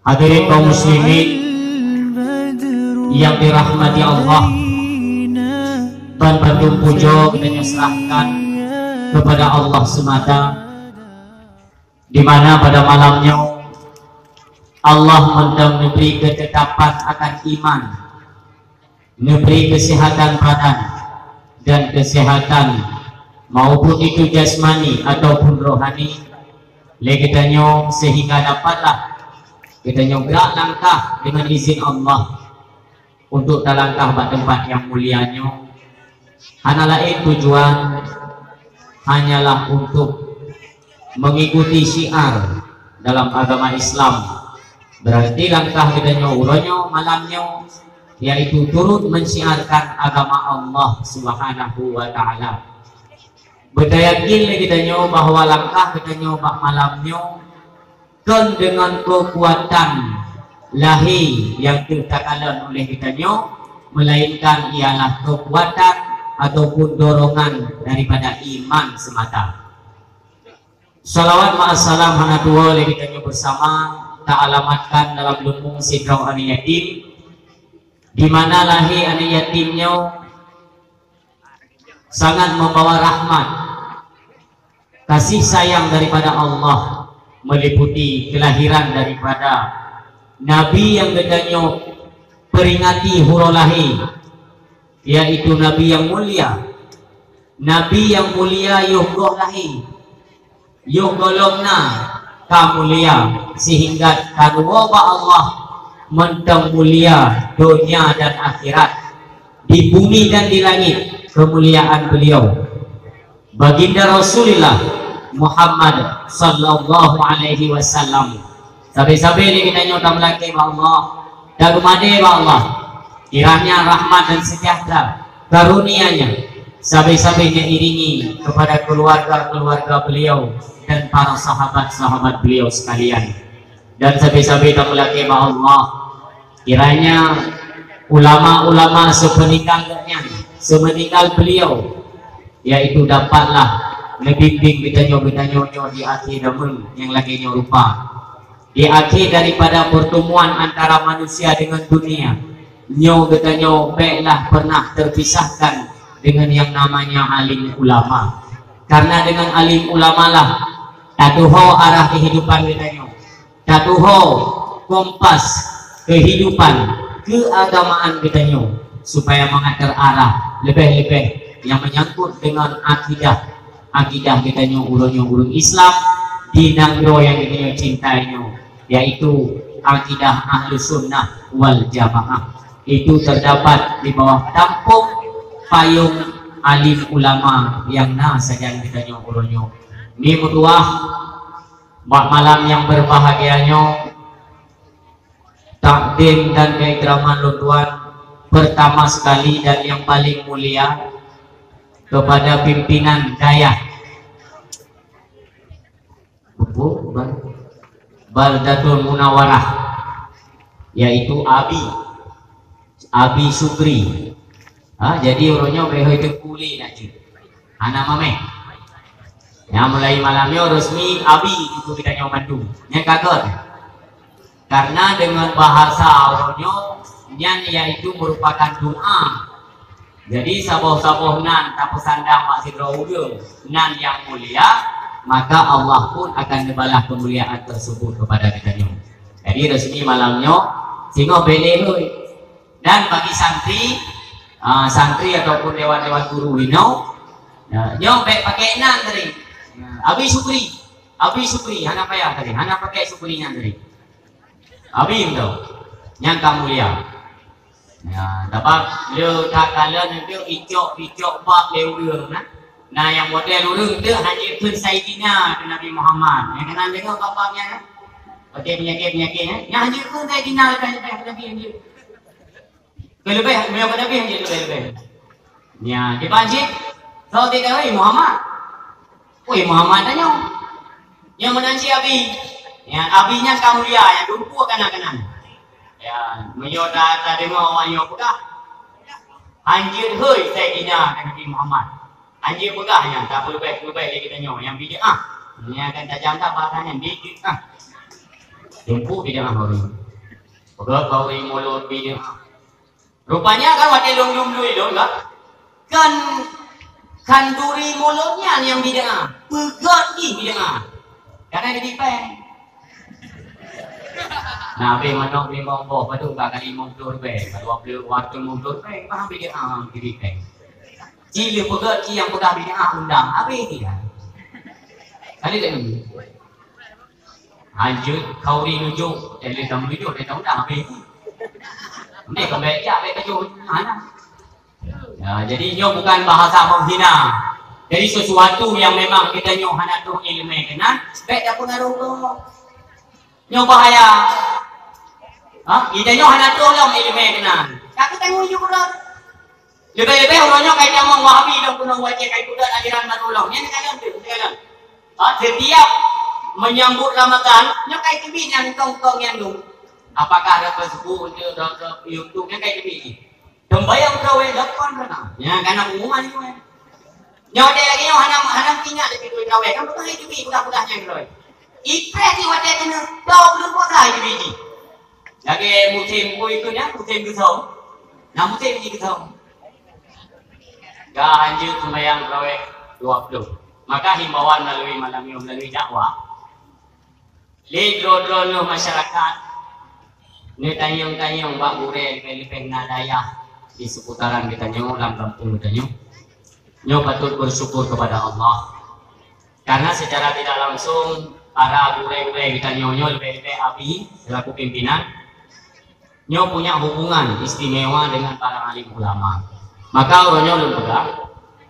Hadirin kaum muslimin yang dirahmati Allah, dan bandung pujo kita serahkan kepada Allah semata, di mana pada malamnya Allah mendang memberi ketetapan akan iman, memberi kesehatan badan dan kesehatan maupun itu jasmani ataupun rohani, legitannya sehingga dapatlah kita gerak langkah dengan izin Allah untuk langkah ke tempat yang mulianya. Hanya lain tujuan hanyalah untuk mengikuti syiar dalam agama Islam. Berarti langkah kita uronyo malamnya yaitu turut mensiarkan agama Allah Subhanahu wa taala. Berdayakin kita bahwa langkah kita bak malamnya kan dengan kekuatan lahi yang dikatakan oleh kita melainkan ialah kekuatan ataupun dorongan daripada iman semata. Salawat ma'assalam hanatuwa oleh kita bersama tak alamatkan dalam lumbung sidrah anak yatim, di mana lahi anak yatimnya sangat membawa rahmat kasih sayang daripada Allah, meliputi kelahiran daripada Nabi yang gedanya peringati hurolahi, yaitu Nabi yang mulia. Nabi yang mulia yogoh lahi yogolongna kamulia, sehingga kadua Allah mentang mulia dunia dan akhirat, di bumi dan di langit kemuliaan beliau. Baginda Rasulullah Muhammad sallallahu alaihi wasallam sabi-sabi ni kita nyota melaki Allah dan rumade Allah, kiranya rahmat dan sejahtera karunianya sabi-sabinya iringi kepada keluarga-keluarga beliau dan para sahabat-sahabat beliau sekalian. Dan sabi-sabi kita melaki Allah, kiranya ulama-ulama semeninggal beliau yaitu dapatlah ngebimbing kita nyo di akhir zaman yang lagi rupa, di akhir daripada pertemuan antara manusia dengan dunia. Kita baiklah pernah terpisahkan dengan yang namanya alim ulama, karena dengan alim ulama lah tatuho arah kehidupan kita tatuho kompas kehidupan keagamaan kita supaya mengatur arah lebih-lebih yang menyangkut dengan akidah kita urun Islam di nangro yang kita cintainya, yaitu akidah ahlu sunnah wal jamaah. Itu terdapat di bawah tampung payung alim ulama yang saja kita urunnya. Ini mutuah malam yang berbahagianya, takdim dan keikraman lunduan pertama sekali dan yang paling mulia kepada pimpinan daya Baldatul Munawarah, yaitu Abi Sukri. Jadi orangnya beho itu kuli nanti anak mame ya, mulai malamnya resmi Abi itu kita nyomandu kaget, karena dengan bahasa orangnya yaitu merupakan doa. Jadi saboh-saboh nan tak pesandang mak sidra ujung nan yang mulia, maka Allah pun akan membalas kemuliaan tersebut kepada kita. Jadi resmi malamnya sehingga beli. Dan bagi santri ataupun dewan-dewan guru baik pakai nan tadi Abi Sukri hana payah tadi, hana pakai sukrinya tadi Abi itu yang mulia. Ya, dapat dia tak kalian itu icok bab leureung nah yang model leureung itu hanya pun Sayyidina Nabi Muhammad yang kenal dengan bapaknya pakai penyakit-penyakitnya yang hanya pun Sayyidina Nabi yang lebih Nabi yang lebih ya dipanjit so tidak Muhammad Muhammad tanya yang menanci Abi ya, abinya kamulia yang dumpu kanan-kanan ya, menyoda tadi mau wanyo pegah anjir hei Sayyidina Nabi Muhammad anjir pegahnya tak lebih lagi kita yang bid'ah ini akan tajam tak bahasanya bid'ah Jumpu bidang orang. Pegak kau ini mulut bidang. Rupanya kan wakil lung dulu itu enggak? Kan duri mulutnya yang bidang. Pegak ni bidang. Karena dia dipeng. Nabi manok limong boh, padu bakal limong tur be. Kalau waktu mundur be, paham bidang dipeng. Jili pegak yang pegak bidang undang. Apa ini kan? Kali tak ni. Anjut kau ni nujuk, jadi kamu nujuk dia tahu dah apa itu. Ni kau baca baca tujuh mana? Ya, jadi nyo bukan bahasa menghina. Jadi sesuatu yang memang kita nyo hendak tu ilmu kena, baik dah pengaruh tu. Nyo bahaya. Kita nyo hendak tu lah ilmu kena. Tapi tengok juga. Lebih-lebih orangnya kayak jamang Wahabi dan kuno wajah kayak kuda aliran Barulang. Yang kalian tu, kalian. Setiap menyambut Ramadan, nyokai kebin yang tong-tong yang dulu. Apakah ada Facebook, ada YouTube yang kayak kebin? Tembayang gawe depan kana. Ya kana umuman itu. Nyote lagi nyo hanam tinggal di situ gawe. Kan betul itu kebin budak-budaknya gawe. Ipre di wate kena tau belum kuasa itu biji. Lagi musim ku itu nya musim gesong. Nah musim ini gesong. Gak lanjut tembayang gawe 20. Maka himbauan melalui malam ini melalui dakwah lidro-drono masyarakat ni tanyong-tanyong bak bure pelipeng nadaya di seputaran kita nyo dalam kampung kita nyo patut bersyukur kepada Allah karena secara tidak langsung para bure-bure kita nyo lebih-lebih abi selaku pimpinan nyo punya hubungan istimewa dengan para alim ulama. Maka orangnya belum pegang.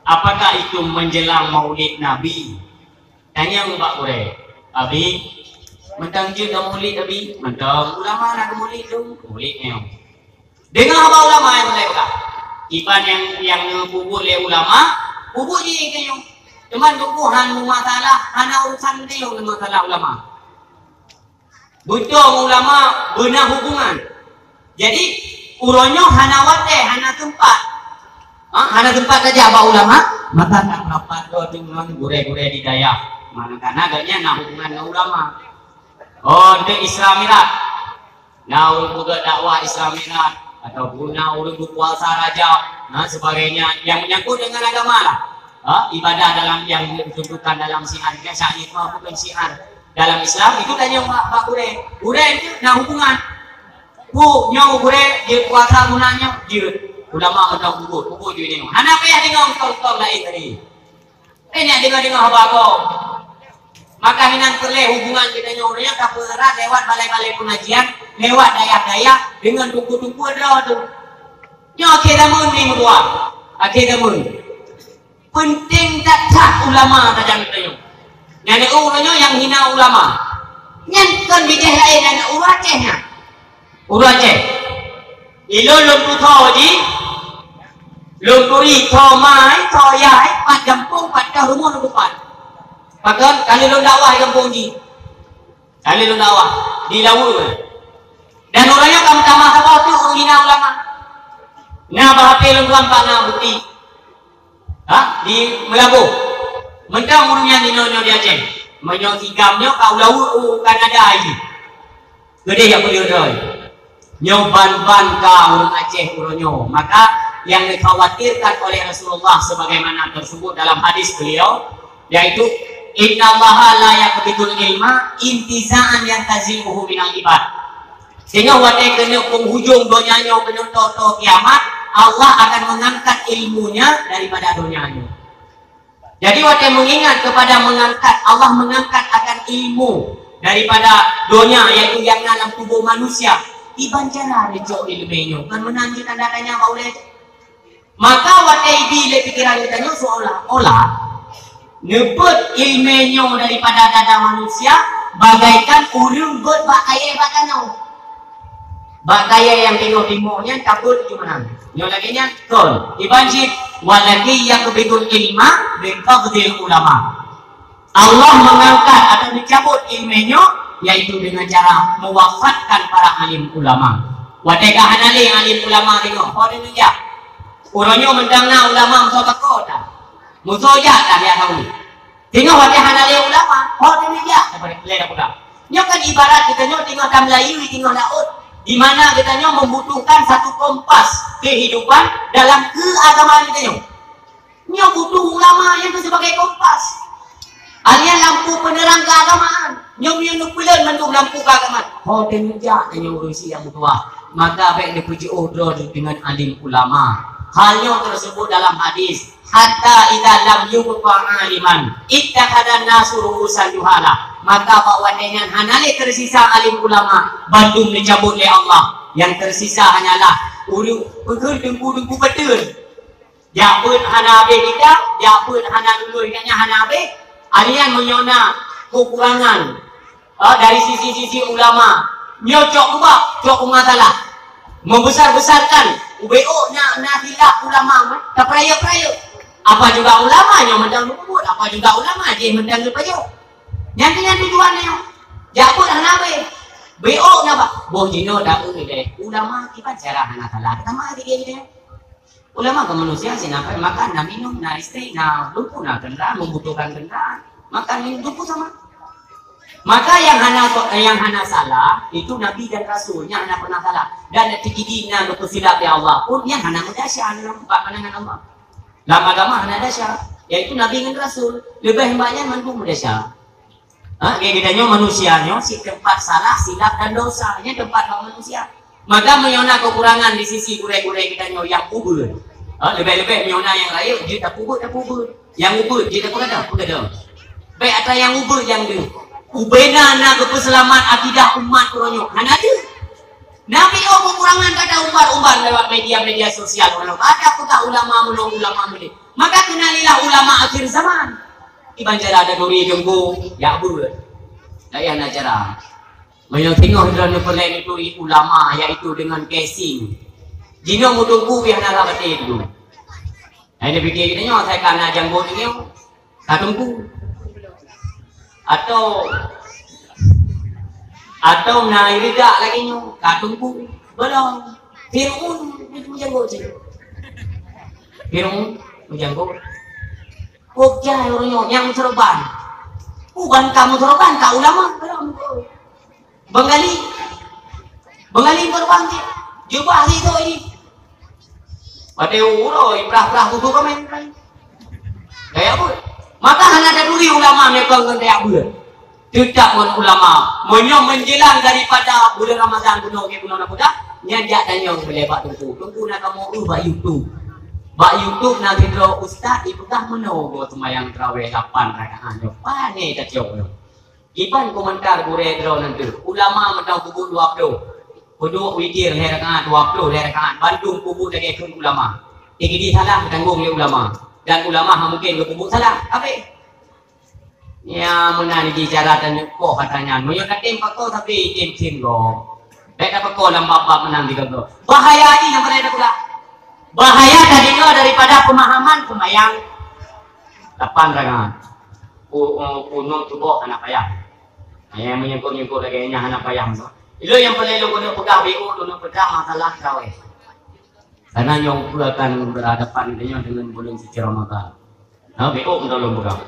Apakah itu menjelang Maulid Nabi? Tanya Mbak Bure. Abi, mentang juga Maulid Abi, mentang ulama nak Maulid tu, Maulidnya. Dengar apa ulama yang mereka? Iban yang bubuk le ulama, bubuk je kayu. Cuman bubuhan masalah, hana urusan dia dengan masalah ulama. Betul ulama benar hubungan. Jadi uronyo hana wate, hana tempat. Hana tempat saja apa ulama, maka tak rapat dengan gure-gure di daya. Mana karena agaknya nak hubungan dengan ulama. Oh, untuk Islamirat. Nah, untuk dakwah Islamirat atau guna urut puasa Rajab, nah sebagainya yang menyangkut dengan agama lah. Ibadah dalam yang ditentukan dalam syiar, syai'ir bukan syiar dalam Islam itu tanya Pak Gure. Gure itu nak hubungan. Nyaw gure dia puasa gunanya dia. Ulama atau kubur dia tengok. Hana payah dengar kau lain tadi. Nak dengar apa kau? Maka hinan terleh hubungan kita nyornya kaperat lewat balai-balai pengajian, lewat daya-daya dengan tungku-tungku ada tu. Nyo kita mun ni berdua. Kita mun. Penting tak ulama tajam kita nyo. Yang urangnya yang hina ulama. Nyankan bijih lain dan uracehnya. Uraceh. Ilo lumpu thau ji. Lumpuri thau mai, thau yai, pat kampung, pat kahumon depan. Maka kali lu dakwah di kampung ni. Kali lu dakwah di Lawu. Dan orangnya kamu tambah apa tu orang hina ulama. Nah bahati lu tuan pana bukti. Di Melabu. Mentang urungnya nino di Aceh. Menyo tigamnya kau Lawu kan ada ini. Gede ya boleh roy. Nyoban-ban ka urung Aceh uronyo. Maka yang dikhawatirkan oleh Rasulullah sebagaimana tersebut dalam hadis beliau yaitu innallaha la yaqbidul ilma intiza'an yantazimuhu minal ibad. Sehingga wadai kena penghujung donyanya kena toto kiamat Allah akan mengangkat ilmunya daripada donyanya. Jadi wadai mengingat kepada mengangkat Allah mengangkat akan ilmu daripada donya yaitu yang dalam tubuh manusia. Ibanjara recok ilmunya kan menanjut tanda-tanya boleh. Maka wadai bila pikiran kita nyo seolah-olah nebut ilmunya daripada dada manusia bagaikan urung buat bakaya bakano. Bakaya yang tengok timurnya kabut cuma nyo lagi nya kon dibanjir walaki yakbidul ilma biqabdil ulama. Allah mengangkat atau dicabut ilmunya yaitu dengan cara mewafatkan para alim ulama. Wadai kahanali alim ulama tengok oh dia orangnya mendangna ulama musuh takut tak? Musuh jahat tak dia tahu. Tengok wajah hanali ulama, oh dia jahat. Lepas pula. Nyo kan ibarat kita nyo tengok dalam Melayu, tengok laut. Di mana kita nyo membutuhkan satu kompas kehidupan dalam keagamaan kita nyo. Nyo butuh ulama yang itu sebagai kompas. Alian lampu penerang keagamaan. Nyo punya bulan mendung lampu keagamaan. Oh denjak nyo urusi yang tua. Maka baik dipuji odro dengan alim ulama. Halnya tersebut dalam hadis. Hatta idza lam yubqa aliman ittakhadhan nasu ru'usan juhala. Maka bahwa dengan hanale tersisa alim ulama, bandung dicabut oleh Allah. Yang tersisa hanyalah dengku-dengku betul. Ya pun hana be kita, ya pun hana dulu ingatnya hana be. Alian menyona kekurangan dari sisi-sisi ulama. Nyocok kubak, cok masalah. Membesar-besarkan UBO na hilaf ulama, tak peraya-peraya. Apa juga ulama yang mendang luput, apa juga ulama dia mendang lepajo. Nanti tujuannya, jauh dah nabe. BO napa? Boh jino dah deh. Ulama kita cara anak salah. Sama dia. Ulama ke manusia sih napa makan, nak minum, nak istri, nak luput, nak kendaraan, membutuhkan kendaraan. Makan minum luput sama. Maka yang hana salah itu Nabi dan Rasulnya hana pernah salah. Dan tikidina bersilap ya Allah pun yang hana mudahsyah nampak pandangan Allah. Dalam agama hana dasyah, yaitu Nabi dan Rasul lebih banyak mendung dasyah. Kayak kitanya manusianya si tempat salah, silap dan dosanya tempat manusia. Maka menyona kekurangan di sisi gurih-gurih kitanya yang kubur. Lebih-lebih menyona yang lain dia tak kubur. Yang kubur dia tak kubur. Baik ada yang kubur yang dia. Ubena na keselamat akidah umat kuronyo. Hana tu. Nabi kekurangan kata umbar-umbar lewat media-media sosial. Ada kata ulama menong ulama mudi. Maka kenalilah ulama akhir zaman. Iban cara ada duri jenggo ya bur. Daya nak cara. Banyak tengok dalam perlain itu ulama yaitu dengan casing. Jino mudungku yang nak batin tu. Ini fikir kita nyo saya kana janggo ni katungku. Atau nairida lagi nyo katungku belum Fir'un itu menjanggo sih Fir'un menjanggo kok jaya orangnya yang serban bukan kamu serban kau ulama belum Bengali berbangkit jubah itu ini pada uroi prah-prah kutu komen kayak apa maka hanya ada duri ulama mereka kayak apa tidak pun ulama menjelang daripada bulan Ramadan bulan Buddha nyajak dan yang melebat tunggu nak kamu ubah YouTube nak video ustaz ibu dah menunggu sembahyang tarawih 8 rakaat pane tak jauh iban komentar gure dro nanti ulama mentang kubu 20 kudu witir rakaat 20 rakaat Bandung kubu lagi kun ulama di salah tanggung oleh ulama dan ulama mungkin kubu salah apa ya menangi cara dan kok katanya menyo katim pakko tapi tim go beda pakko lambab menang di go bahaya ini yang berada pula bahaya daripada pemahaman sembahyang 8 rakaat punung tubuh anak payah yang menyengkut lagi anak payah itu yang perlu guna pegang BU guna pegang masalah kawin karena yang akan berhadapan dengan bulan suci Ramadan nah BU belum pegang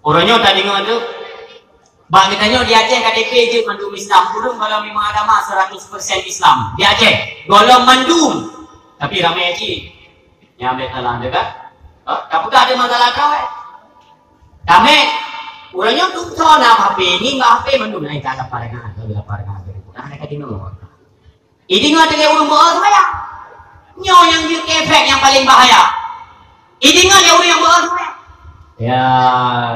orangnya tadi ngadu bang kitanya di Aceh KTP je mandum Islam belum kalau memang agama 100% Islam di Aceh golong mandum tapi ramai aja yang ambil salah dekat kamu tak ada masalah kawin kami orangnya tu nak HP ni nggak HP mandum naik tak dapat dengan nah mereka di nomor ini nggak ada urung bawa saya nyaw yang dia efek yang paling bahaya ini nggak ada urung yang bawa saya ya,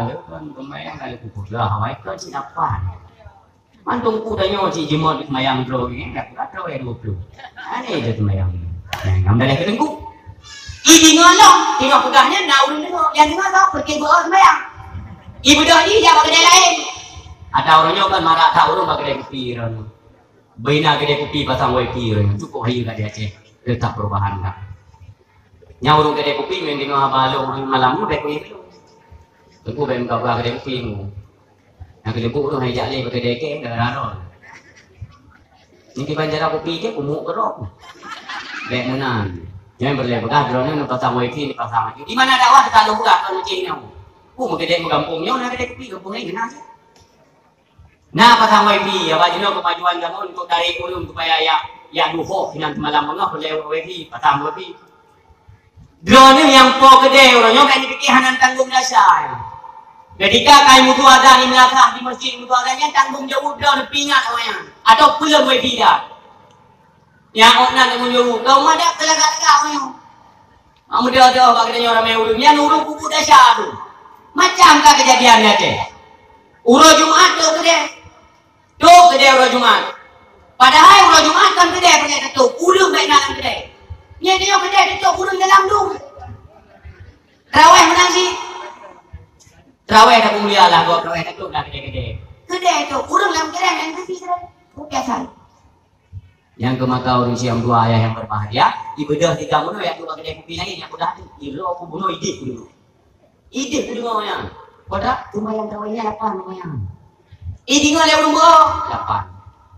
itu kan kemayang kali kubur lah, hawai kan si apa? Mantung kudanya si jemot kemayang bro ini, nggak tahu ya 20. Aneh itu kemayang. Ngambil lagi tengku. Ini ngolong, tengok pegahnya, naurun tengok, yang tengok tak pergi bawa kemayang. Ibu dah ni dia pakai lain. Ada orangnya kan marah tak orang pakai kopi orang. Bina kedai kopi pasang wifi orang, cukup hayu kat dia Aceh, tetap perubahan tak. Nyaurung kedai kopi memang tengok abang orang malam tu baik kopi. Aku bem kabar kedai kopi mu. Yang kedai kopi tu hanya leh pakai deke dah raro. Ni kita banjara kopi ke kumuk kerok. Bem mana? Jangan berleh bekas drone ni pasang wifi ni pasang lagi. Di mana dakwah kita lu buka kalau cing ni. Ku mau kedai kampungnya nak kedai kopi kampung ni kenal. Nah pasang wifi apa jenuh kemajuan zaman untuk tarik ulun supaya ya duho hinan malam mengah boleh wifi pasang wifi drone yang po gede orangnya kan dipikir hanan tanggung dasar ketika kai mutu ada di melakang di masjid mutu adanya tanggung jawab drone pingat orang atau pulang wifi dah yang orang tanggung jawab kau madak kelagak-kelagak orang kamu dia bagainya orang yang urung yang urung kuku dasar tu macam kah kejadiannya teh uro Jumat tu gede uro Jumat padahal uro Jumat kan gede pakai tu urung baik dalam gede dia gede tu urung dalam tu terawih menang sih terawih dah mulia lah gua terawih tu dah gede tu urung dalam gede dan kasih biasa yang kemakau orang siam dua ayah yang berbahagia ibadah tiga menu yang dua gede kopi lagi yang udah ilo aku bunuh ide dulu yang pada cuma yang terawihnya 8 yang ide ngale urung bo 8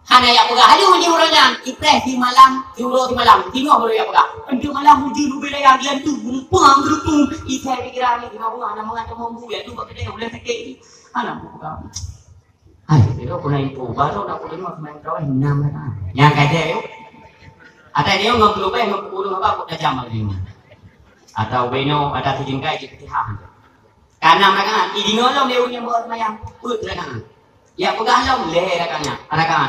hana ya pegah halu je orangnya ipres di malam juro di malam tino baru ya pegah untuk malam hujan ubel yang dia tu bumpang gerutung ite pikiran ni bunga ana mga tomombu ya tu gede boleh sakit ana pegah ai pero kuna itu baru nak punya main terawih 6 lah yang kata yo ada dia ngapulu bae ngapulu apa kok dah jamal ni atau beno ada tujingkai je ketihan karena mereka idingo lo dia punya buat mayang put kan ya pegah lo leher kan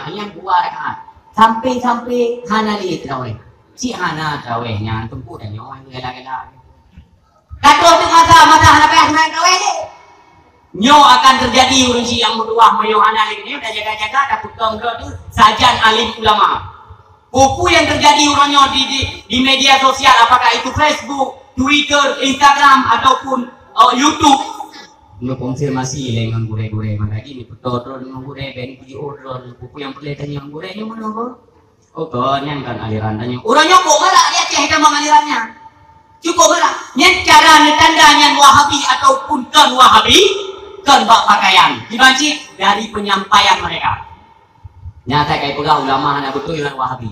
yang dua kan sampai hana li terawih si hana terawihnya tempuh dan nyawa gela-gela kata tu mata hana payah main terawih ni nyo akan terjadi urus yang berduah mayo hana li ni udah jaga-jaga dah potong tu sajan alim ulama buku yang terjadi urangnya di media sosial apakah itu Facebook, Twitter, Instagram ataupun YouTube no konfirmasi dengan gure-gure maka ini betul dengan gure ben puji orang buku yang perlu tanya gure nya mana kok kan aliran tanya orangnya kok marah dia ceh sama alirannya cukup marah nyen cara tandanya Wahabi ataupun kan Wahabi kan bak pakaian dibanci dari penyampaian mereka nyata kayak pegang ulama anak betul dengan Wahabi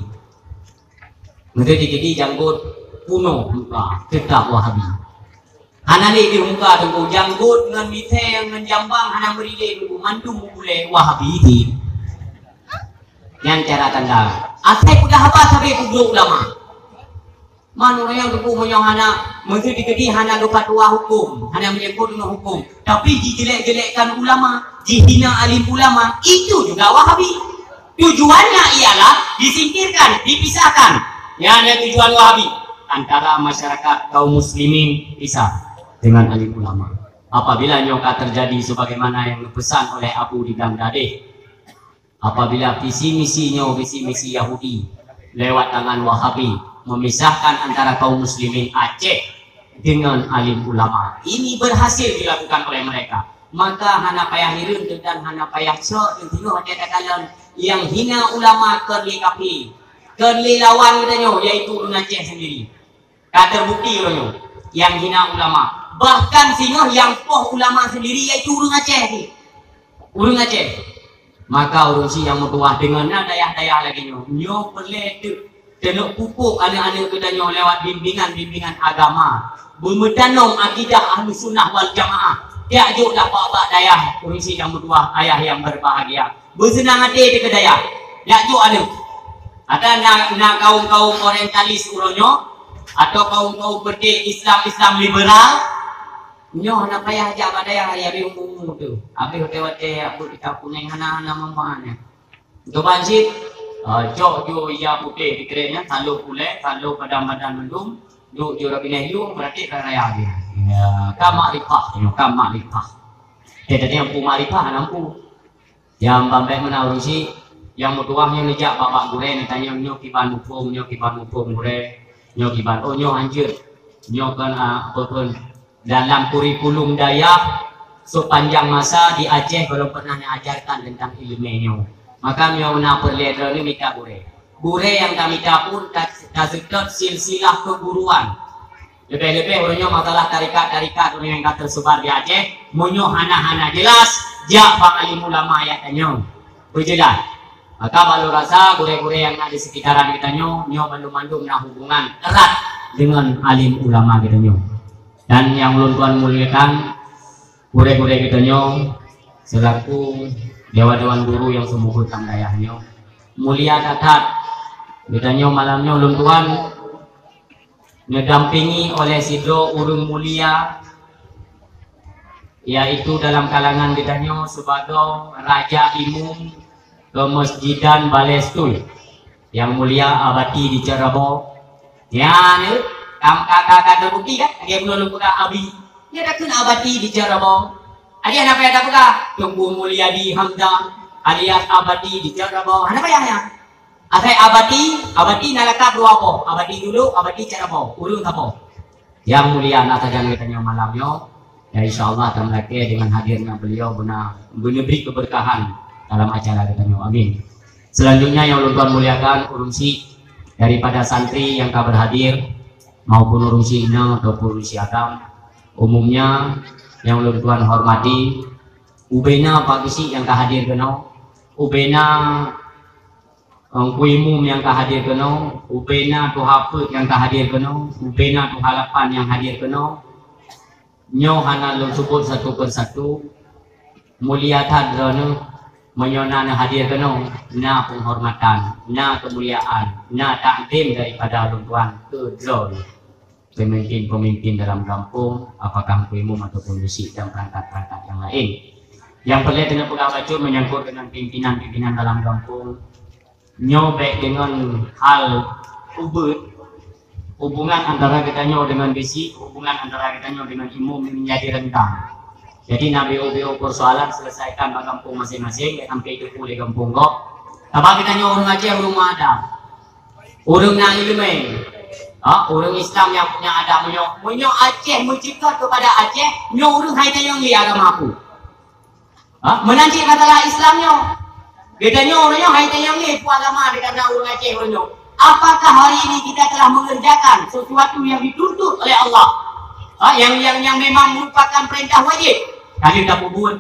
nanti jadi janggut kuno muka tetap Wahabi hana ni di muka tunggu janggut dengan mite yang menjambang hana berile tunggu mandu boleh Wahabi di yang cara tanda asai pedah apa sampai kubur ulama mana yang tunggu menyong hana mesti dikedi hana lupa tua hukum hana menyebut dengan hukum tapi dijelek-jelekkan ulama dihina alim ulama itu juga Wahabi tujuannya ialah disingkirkan dipisahkan yang ada tujuan Wahabi antara masyarakat kaum muslimin pisah dengan alim ulama apabila nyoka terjadi sebagaimana yang dipesan oleh Abu di Baghdad apabila visi misi Yahudi lewat tangan Wahabi memisahkan antara kaum muslimin Aceh dengan alim ulama ini berhasil dilakukan oleh mereka maka hana payah hirun dan hana payah sok yang tino ada katakan yang hina ulama kerlikapi kerlilawan katanya yaitu orang Aceh sendiri kata terbukti orang yang hina ulama bahkan singoh yang poh ulama sendiri yaitu urung Aceh maka urusi yang mutuah dengan dayah-dayah lagi nyo perle tenuk pupuk anak-anak kita nyo lewat bimbingan agama bermedanong akidah ahlu sunnah wal jamaah tiak juk dapat dayah urusi yang mutuah ayah yang berbahagia bersenang hati ke dayah tiak juk ada nak kaum-kaum orientalis uronyo atau kaum-kaum berdek Islam liberal nyo hana payah aja pada yang hari umum tu habis hotel-hotel aku kita punya hana mamanya tu banjir jok jo ia putih dikiranya kalau pule kalau badan mendung duk jo rabine yu berarti raya dia ya kamaripah jadi yang pu maripah nampu yang bambai menaurusi yang mutuahnya nejak bapak gure ni tanya nyo kiban hukum gure nyo kiban nyo anjir nyo kan apa dalam kurikulum Dayak sepanjang masa di Aceh belum pernah diajarkan tentang ilmunya maka nyo na perlihat ni mika gure yang kami pun kasekat silsilah keguruan lebih-lebih orangnya masalah tarikat orang yang tersebar di Aceh monyo hana jelas jak alim ulama ya tanyo berjelas maka baru rasa gure-gure yang ada di sekitaran kita nyo mandu-mandu na hubungan erat dengan alim ulama kita nyo dan yang belum Tuhan muliakan gure-gure kita nyo selaku dewa-dewan guru yang sumuhut tam dayahnya mulia datat bedanya malamnya ulun tuan ngedampingi oleh sidro urung mulia, yaitu dalam kalangan bedanya sebagai raja imum kemasjidan Balestui yang mulia abadi di Cerabo. Ya ni kakak terbukti kan dia belum buka abi dia dah kena abadi di Cerabo. Ada apa yang dah buka Tunggu Mulia di Hamzah alias abadi di Cerabo. Apa yang asai abadi nalaka dua apa abadi dulu abadi Cerabo ulun apa yang mulia nak saja kita malamnya ya insyaallah akan lagi dengan hadirnya beliau benar beri keberkahan dalam acara kita amin. Selanjutnya yang ulun tuan muliakan urungsi daripada santri yang tak berhadir maupun urungsi ina ataupun urungsi agam umumnya yang ulun tuan hormati ubena Pak Gisi yang tak hadir kena ubena kuimum yang tak hadir kena ubena tu hafud yang tak hadir kena ubena tu halapan yang hadir kena nyo hana ulun sebut satu persatu mulia tadrana menyona hadir kena na penghormatan na kemuliaan na takdim daripada ulun tuan ke drone pemimpin-pemimpin dalam kampung apakah kuimum ataupun musik dan perangkat-perangkat yang lain yang perlu dengan pegawai menyangkut dengan pimpinan-pimpinan dalam kampung nyobek dengan hal hubungan antara kita dengan besi hubungan antara kita dengan imum menjadi rentang. Jadi nabi OBO persoalan selesaikan di kampung masing-masing sampai itu pulih kampung kok apa kita orang Aceh rumah ada orang nak ilmu orang Islam yang punya ada menyo Aceh mencipta kepada Aceh nyo orang haita yang di agama aku menanti masalah Islamnya bedanya orangnya haita yang ni agama dikata orang Aceh orangnya apakah hari ini kita telah mengerjakan sesuatu yang dituntut oleh Allah yang memang merupakan perintah wajib kali tak buat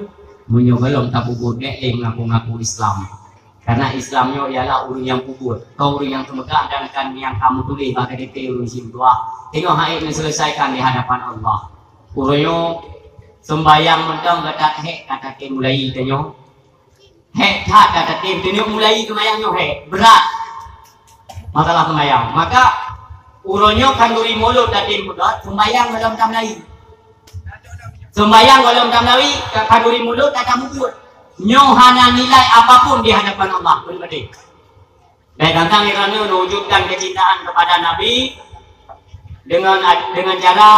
menyo belum tak buat ngaku-ngaku Islam karena Islamnya ialah urang yang kubur kau urang yang temegak dan kan yang kamu tulis bagi DP urang simtua tengok haid selesaikan di hadapan Allah urangnya sembayang mentang kata hek kata ke mulai tengok hek tak kata tim tengok mulai kemayangnya hek berat masalah sembayang maka urangnya kanduri mulut tadi berat sembayang dalam tamlai sembayang dalam tamlai kanduri mulut kata mukul nyohana nilai apapun di hadapan Allah berbeda. Dan tentang kerana mewujudkan kecintaan kepada Nabi dengan cara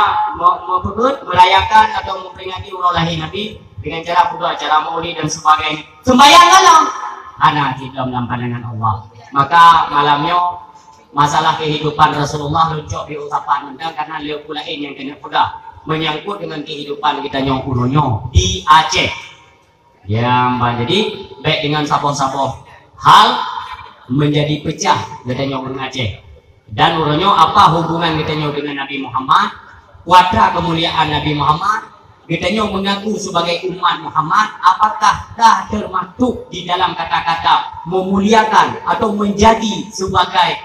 merayakan atau memperingati ulang lahir Nabi dengan cara pula acara maulid dan sebagainya. Sembahyang dalam anak di dalam pandangan Allah. Maka malamnya masalah kehidupan Rasulullah luncuk di ucapan mendang karena beliau pula yang kena pegang menyangkut dengan kehidupan kita nyong di Aceh. Yang jadi baik dengan sapoh-sapoh hal menjadi pecah katanya orang Aceh dan urangnya apa hubungan katanya dengan Nabi Muhammad wadah kemuliaan Nabi Muhammad katanya mengaku sebagai umat Muhammad apakah dah termasuk di dalam kata-kata memuliakan atau menjadi sebagai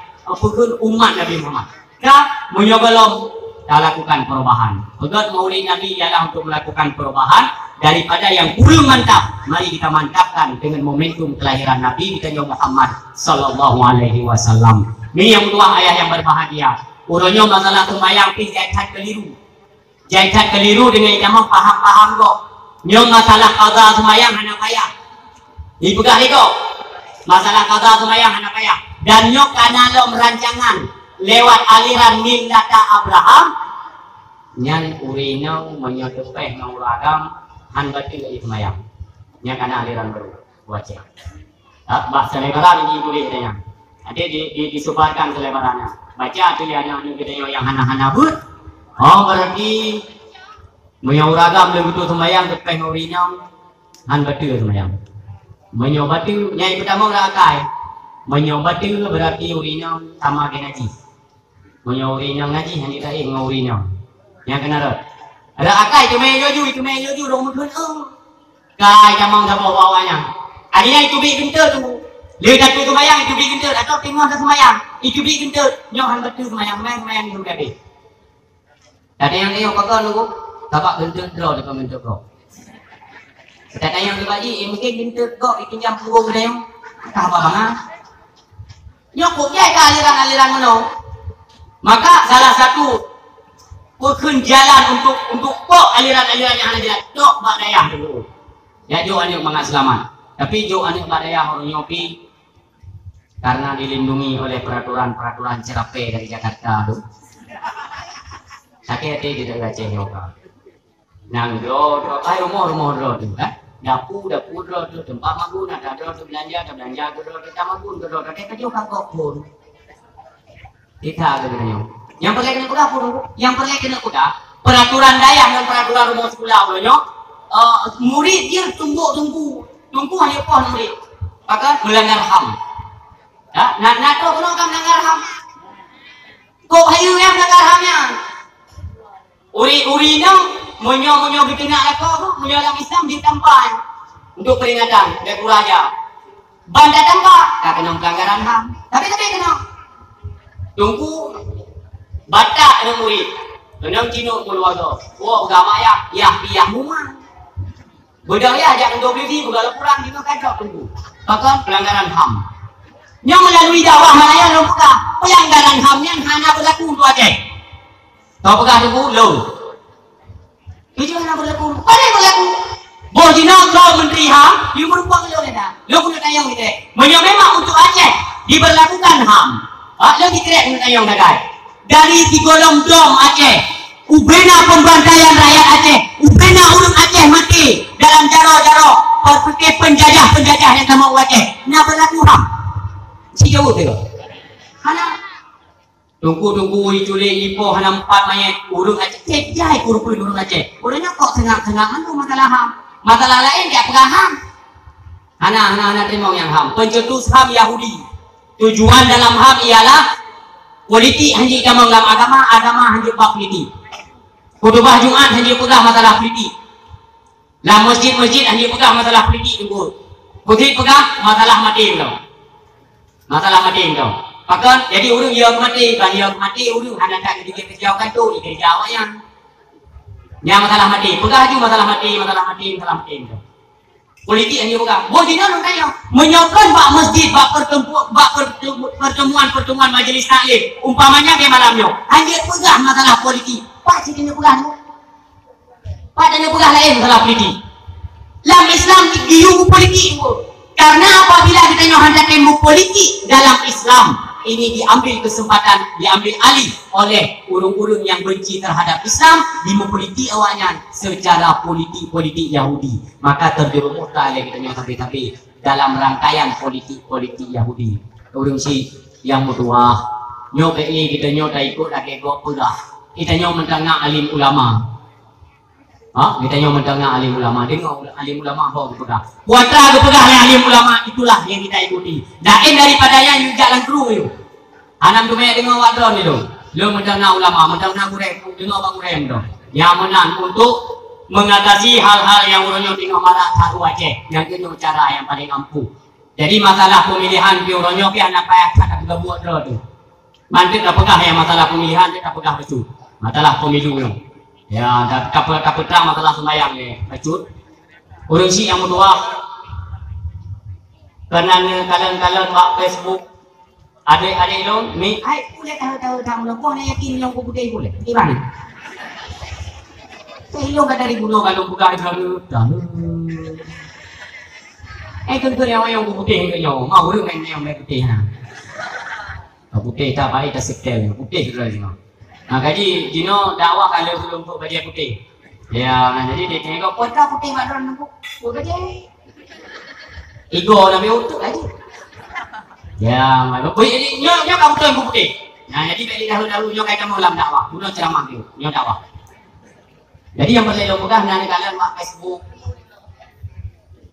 umat Nabi Muhammad kah menyobalom dah lakukan perubahan pegat maulid Nabi ialah untuk melakukan perubahan daripada yang belum mantap, mari kita mantapkan dengan momentum kelahiran Nabi kita Muhammad Sallallahu Alaihi Wasallam. Ini yang dua ayat yang berbahagia. Urutnya masalah sembahyang pun jaitan keliru dengan zaman paham kok. Nyong masalah qada sembahyang hana payah. Dipegah itu masalah qada sembahyang hana payah. Dan nyok kanalom rancangan lewat aliran millata Abraham. Nyan urinau menyotepeh nguragam han batu dari semayang yang karena aliran baru wajib bahasa selebaran ini tulisnya ada disebarkan selebarannya baca tulisannya kita yang hana-hana but berarti menyuragam begitu semayang tepeh urinau han batu semayang menyobatu yang pertama rakai menyobatu berarti urinau sama dengan najis menyurinau najis yang kita urinau yang kena ada akai itu menuju dong mungkin kai jamang sama bawahnya adanya itu bi gentel tu lihat tu semayang itu bi gentel atau tengok ke semayang itu bi gentel nyohan betul semayang itu gabe ada yang tengok kakak lu tapak gentel draw di komentar bro Kata yang dibagi, mungkin minta kok dipinjam punggung dia. Tak apa bang. Nyokok je ke aliran-aliran mana? Maka salah satu pun jalan untuk kok aliran-aliran yang ada jalan. Jok bak dayah dulu. Ya jok anak mangat selamat. Tapi jok anak bak dayah orang nyopi karena dilindungi oleh peraturan-peraturan cerape dari Jakarta tu. Sakit hati tidak baca nyoka. Nang do ai rumah do tu dapur do tu tempat magun ada do belanja do kita magun do kita juga kok pun kita gitu. Yang perlu kena kuda pun yang perlu kena kuda peraturan daerah dan peraturan rumah sekolah ulunyo murid dia tunggu hanya pohon murid maka melanggar HAM ya nak tu kena melanggar HAM kok hayu yang melanggar HAM-nya uri nang Munyo bikin nak lekor, munyo dalam Islam ditempah untuk peringatan dari Raja. Banda tambah, tak kena pelanggaran HAM. Tapi kena. Tunggu batak dengan murid. Kena cinuk keluarga. Oh, agama ya mumah. Budaya ajak untuk beli, budaya kurang juga kan tunggu. Maka pelanggaran HAM. Yang melalui dakwah Malaya buka pelanggaran HAM yang hanya berlaku untuk Aceh. Kau pegang tunggu lo. Itu yang berlaku. Apa berlaku? Bojina kau menteri HAM, you merupakan lo dah. Lo punya tayang gitu. Memang untuk Aceh diberlakukan HAM. Lo dikerek punya tayang dah. Dari Tigolong Dom Aceh, ubena pembantaian rakyat Aceh, ubena urut Aceh mati dalam jaro-jaro berpikir penjajah yang tak mau Aceh. Nak berlaku HAM. Si jauh tu. Hana tunggu culik ipo hana 4 mayat urung Aceh jai kurupul urung Aceh urangnya kok tengah-tengah itu masalah HAM masalah lain dia pegang HAM anak terima yang HAM pencetus HAM Yahudi tujuan dalam HAM ialah politik hanya kita dalam agama hanya bab politik khutbah Jumat hanya pegang masalah politik lah masjid hanya pegang masalah politik tunggu putih pegang masalah mati tau maka jadi urung yang mati urung hanya tak dijauhkan tu dijawab yang masalah mati pegang je masalah mati politik hanya pegang boleh nak tanya menyokong bak masjid bak pertemuan majlis taklim umpamanya ke malamnya hanya pegang masalah politik pak sini pegang pak dan pegang lain masalah politik dalam Islam digiung politik karena apabila kita hendak tembok politik dalam Islam ini diambil alih oleh urung-urung yang benci terhadap Islam dipolitik awaknya secara politik Yahudi maka terjerumuslah oleh kita tapi dalam rangkaian politik Yahudi urung si yang mutuah nyo kita nyo tak ikut lagi kok pedah kita nyo mentengah alim ulama kita nyo mentengah alim ulama dengar alim ulama bawa pedah kuatra pedah alim ulama itulah yang kita ikuti lain daripada yang jalan kru itu anam tu banyak dengar wadron itu lo mentengah ulama mentengah kurek dengar bang kurem tu yang menang untuk mengatasi hal-hal yang urunyo tengah marak satu Aceh yang kena cara yang paling ampuh jadi masalah pemilihan di urunyo anak payah tak juga buat tu mantik tak pegah yang masalah pemilihan tak pegah betul masalah pemilu ya kapetra masalah sembahyang ni acut urung si yang mutuah kerana kalian bak Facebook adik lo ni ai boleh tahu lo kau yakin lo budai boleh gimana lo kan dari gunung kalau buka itu tentu yang budai ke yo mau urung yang budai budai tak baik tak setel budai sudah ni nah kaji dino dakwah kalau belum untuk baju putih ya jadi dia tengok kota putih mak don aku kerja ego nabi utuk aja ya jadi nyo kamu tuh putih nah jadi beli dahulu nyo kayak kamu dalam dakwah udah ceramah tu nyo dakwah jadi yang perlu pegang nanti kalian mak Facebook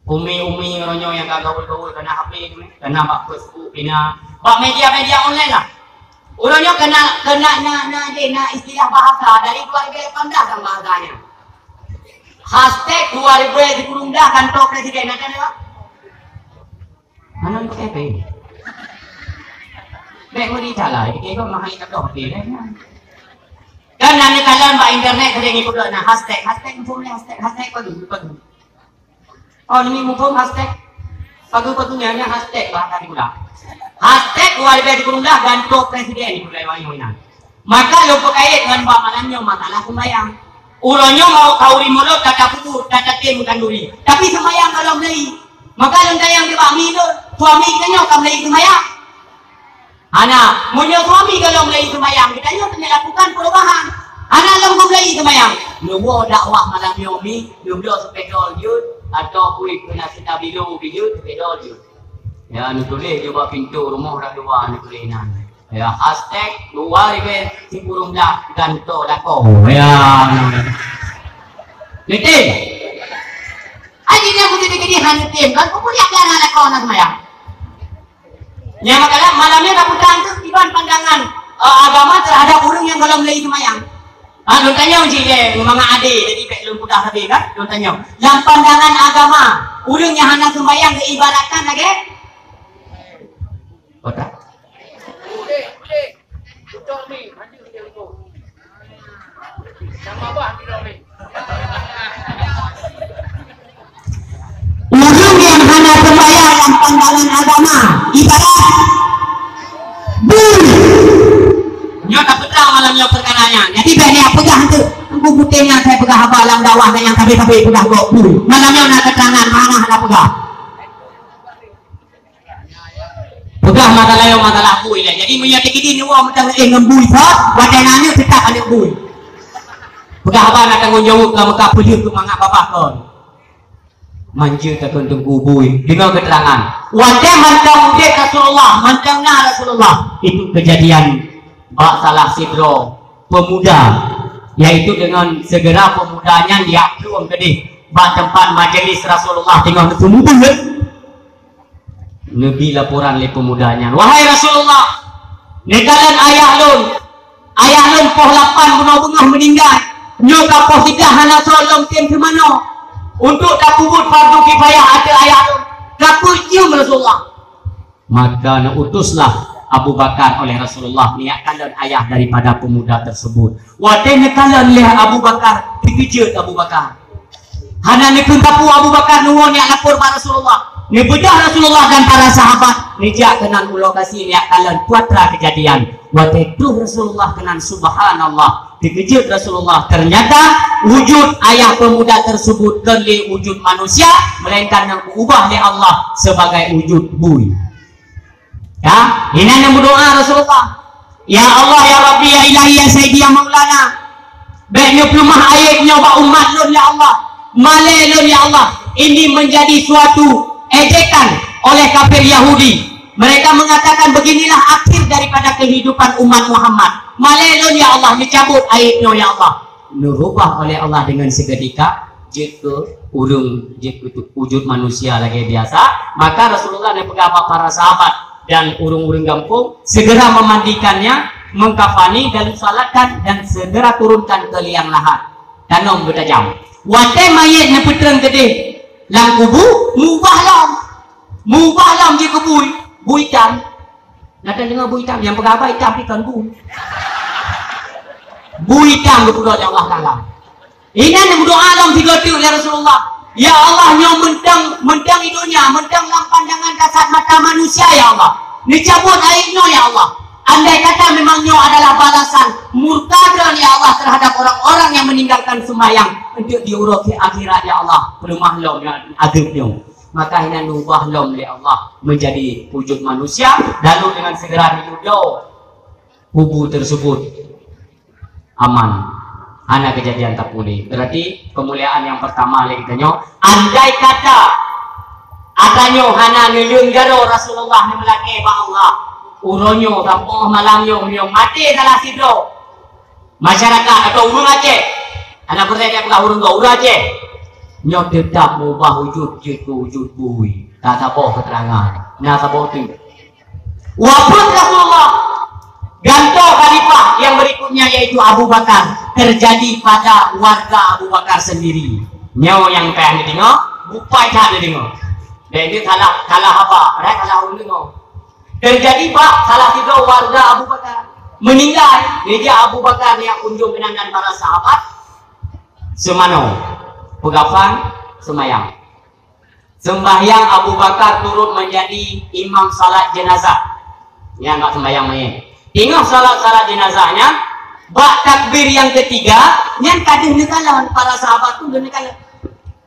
umi ronyo yang kagak gaul kena HP kena mak Facebook mak media online lah urangnya kena istilah bahasa dari 2018 kan bahasanya. Hashtag 2000 dikurung dah kantor presiden ada lewat. Mana pakai apa? Baik mesti salah. Ini kau mahal tak tahu apa kan nanti kalian buat internet sering ikut hashtag pun hashtag pagi. Oh ini mumpung hashtag. Pagi-paginya hashtag bahkan di budak. Hashtag luar biasa di budak gantung presiden di budak yang maka lo kait dengan bamalannya masalah sembahyang. Uronyo mau kauri mulut kata kubur kata tim kanduri. Tapi sembahyang kalau beli. Maka lo yang di bami itu suami kita kamu beli sembahyang. Anak, punya suami kalau beli sembahyang kita tanya lakukan perubahan. Anak lo beli sembahyang. Lo dakwah malam yomi, lo sepedol yud atau kuih kena stabilo yud sepedol yud. Ya, nu tulis coba pintu rumah dah dua nu tulisan. Ya, hashtag luar ibe si burung dah ganto dako. Ya. Litin. Aji dia putih dikini hantim kan kumpul ya kan ala kau nak maya. Ya makanya malamnya dah putang tu tiban pandangan agama terhadap burung yang kalau melai semayang. Lu tanya uji dia memang ade jadi pek lu mudah habis kan? Lu tanya. Dalam pandangan agama, burung yang hendak sembahyang diibaratkan lagi. Betul? Boleh. Betul ni, mandi dia itu. Sama bah tidak ni. Burung yang hendak sembahyang dalam pandangan agama ibarat burung. Nyo tak petang malamnya perkaranya. Jadi biar pegang tu. Aku putihnya saya pegang apa dalam dakwah dan yang kabeh-kabeh pegang kok burung. Malamnya nak keterangan mana nak pegang. Pegang masalah bui lah. Jadi menyati kini ni orang macam ngembui sah. Wadananya tetap ada bui. Pegang apa nak tanggung jawab ke Mekah punya tu mangak bapak kon. Manja takkan tunggu bui. Dengar keterangan. Wadah mantang udik Rasulullah. Mantangnya Rasulullah. Itu kejadian bak salah sidro pemuda. Yaitu dengan segera pemudanya dia keluar kedih. Bak tempat majlis Rasulullah. Tengok itu muda. Nabi laporan oleh pemudanya. Wahai Rasulullah. Nekalan ayah lun poh 8 bunga-bunga meninggal. Nyoka poh 3 hana solong tim ke mana? Untuk tak kubur fardu kifayah ada ayah lun. Takut cium Rasulullah. Maka utuslah Abu Bakar oleh Rasulullah niatkan dan ayah daripada pemuda tersebut. Wadai nekalan oleh Abu Bakar dikejut Abu Bakar. Hana nekun kapu Abu Bakar nuwun yang lapor pada Rasulullah. Ni bedah Rasulullah dan para sahabat. Ni jak kenan ulo kasih niat kalian puatra kejadian. Wadai tu Rasulullah kenan subhanallah. Dikejut Rasulullah. Ternyata wujud ayah pemuda tersebut kali wujud manusia. Melainkan yang berubah oleh Allah sebagai wujud bui. Ya, ini yang berdoa Rasulullah. Ya Allah, ya Rabbi, ya Ilahi, ya Sayyidi, ya Maulana. Baiknya pelumah ayatnya bak umat lun ya Allah. Malai lun ya Allah. Ini menjadi suatu ejekan oleh kafir Yahudi. Mereka mengatakan beginilah akhir daripada kehidupan umat Muhammad. Malai lun ya Allah, dicabut ayatnya ya Allah. Dirubah oleh Allah dengan seketika. Jika urung wujud manusia lagi biasa, maka Rasulullah dan pegabat para sahabat dan urung-urung kampung segera memandikannya, mengkafani dan salatkan dan segera turunkan ke liang lahat. Tanam bertajam. Watai mayat yang putrang gede lang kubu mubah lam je ke bui hitam. Nak dengar bui hitam yang berapa hitam ikan bui hitam ke pulau Allah Taala. Ini yang berdoa dalam 3 oleh Rasulullah. Ya Allah, nyo mentang hidupnya, mentang dalam pandangan kasat mata manusia ya Allah. Dicabut airnya ya Allah. Andai kata memang nyo adalah balasan murka ya Allah terhadap orang-orang yang meninggalkan sembahyang untuk diurut ke akhirat ya Allah. Pelumah lom yang azabnya. Maka ini nubah lom ya Allah menjadi wujud manusia. Lalu dengan segera diudoh kubu tersebut aman. Anak kejadian tak pulih. Berarti kemuliaan yang pertama lagi tanya. Andai kata adanya hana nilung jaro Rasulullah ni melaki ba Allah. Uronyo kampung malamnya yang mati salah sidro. Masyarakat atau urung Aceh. Anak bertanya apakah urung kau urung Aceh. Nyo tetap mubah wujud jitu wujud bui. Tak tahu keterangan. Nah tahu tu. Walaupun Rasulullah ganto khalifah yang berikutnya yaitu Abu Bakar terjadi pada warga Abu Bakar sendiri. Nyawa yang pengen ditengok, bupai tak ditengok. Dan dia kalah apa? Mereka kalah orang tengok. Terjadi pak salah 3 warga Abu Bakar meninggal. Dia Abu Bakar yang kunjung dengan para sahabat semano pegafan semayang. Sembahyang Abu Bakar turut menjadi imam salat jenazah. Ya, enggak sembahyang mayit. Tengok salat jenazahnya, bak takbir yang ketiga, yang kadang nekalan para sahabat tu nekalan.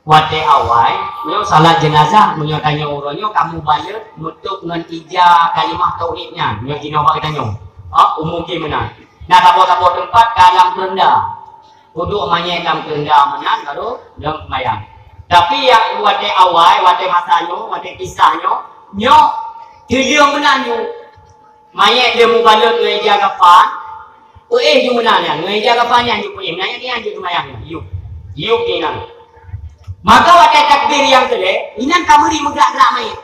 Wate awal, nyo salat jenazah, nyo tanya orangnya, kamu balik nutup dengan ijah kalimah tauhidnya. Nyo kena kita nyo. Umum gimana? Nah, tapo-tapo tempat dalam kerenda. Duduk mayat dalam kerenda mana, baru dalam sembahyang. Tapi yang wate awal, wate masanya, wate kisahnya, nyo dia menanyo. Mayat dia mubalut ngeja kafan. Dia menanya, ngeja kafannya dia punya. Nanya dia anjur sembahyangnya. Yuk dinan. Maka wate takbir yang kedua, inan kamari bergerak-gerak mayat.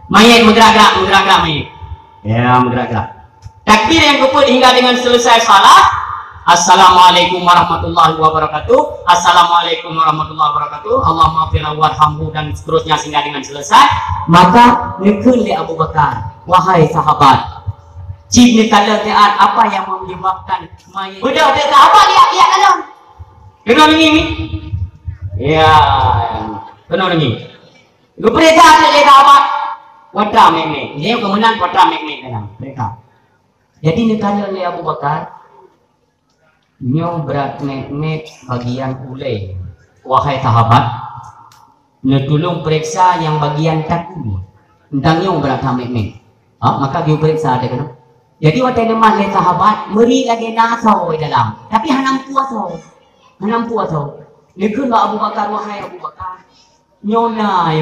Mayat bergerak-gerak mayat. Ya, bergerak-gerak. Takbir yang kedua hingga dengan selesai salat. Assalamualaikum warahmatullahi wabarakatuh. Assalamualaikum warahmatullahi wabarakatuh. Allahumma firlahu warhamhu dan seterusnya sehingga dengan selesai. Maka nekun li Abu Bakar, wahai sahabat, cip ni kala taat apa yang menyebabkan mayat. Budak dia sahabat dia kala. Kenal ni? Ya, kenal ni. Lupreda ada dia sahabat. Wata mek. Dia kemenang wata mek dalam mereka. Jadi ni kala li Abu Bakar nyo berat mek bagian ulai. Wahai sahabat, nyo tolong periksa yang bagian kaku. Entang nyo berat mek. Maka dia periksa dia kena. Jadi waktu nama le sahabat meri lagi naso dalam. Tapi hanam puaso. Nikun Abu Bakar, wahai Abu Bakar. Nyona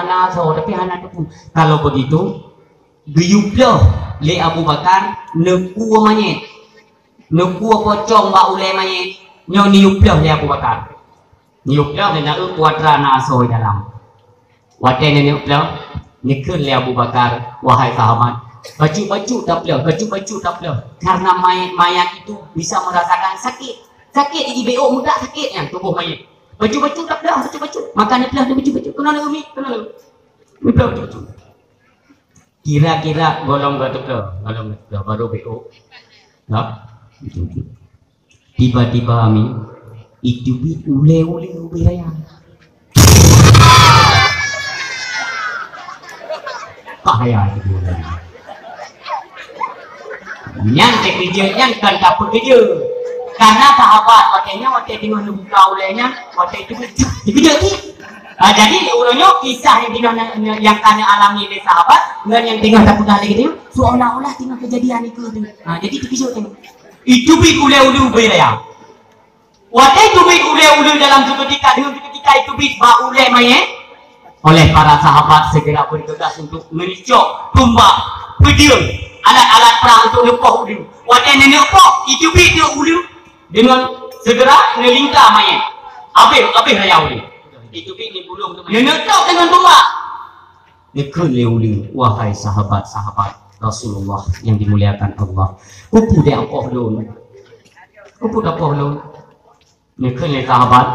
naso tapi hanam tu. Kalau begitu, guyuplah le Abu Bakar neku mayat. Nuku pocong ba ulai mayat. Nyo niuplah le Abu Bakar. Niuplah dan nak kuadra naso dalam. Waktu niuplah nikun le Abu Bakar, wahai sahabat. Baju-baju tak boleh. Karena mayat itu bisa merasakan sakit di BO muda sakitnya tubuh mayat. Baju-baju tak boleh, baju. Makan belah baju. Kena umi. Baju. Kira-kira golong baru BO. Nah. Tiba-tiba kami itu ule raya. Bahaya itu. Yang kerja yang kan dapat kerja karena sahabat waktunya waktu tengok buka ulenya waktu itu kerja jadi ulanya kisah yang kami alami oleh sahabat dan yang tengok dapat lagi itu seolah-olah tengok kejadian itu jadi kerja tengok itu ule beraya waktu itu ule dalam seketika dengan seketika itu ule mayat oleh para sahabat segera bergegas untuk menicok tumbak pedang alat-alat perang untuk lepas ulu. Waktu nenek lepas, itu dia ulu dengan segera melingkar mayat. Habis raya ulu. Itu ni bulung tu. Nenek tak dengan tombak. Nekun le ulu, wahai sahabat-sahabat Rasulullah yang dimuliakan Allah. Upu dia apa ulu? Nekun le sahabat.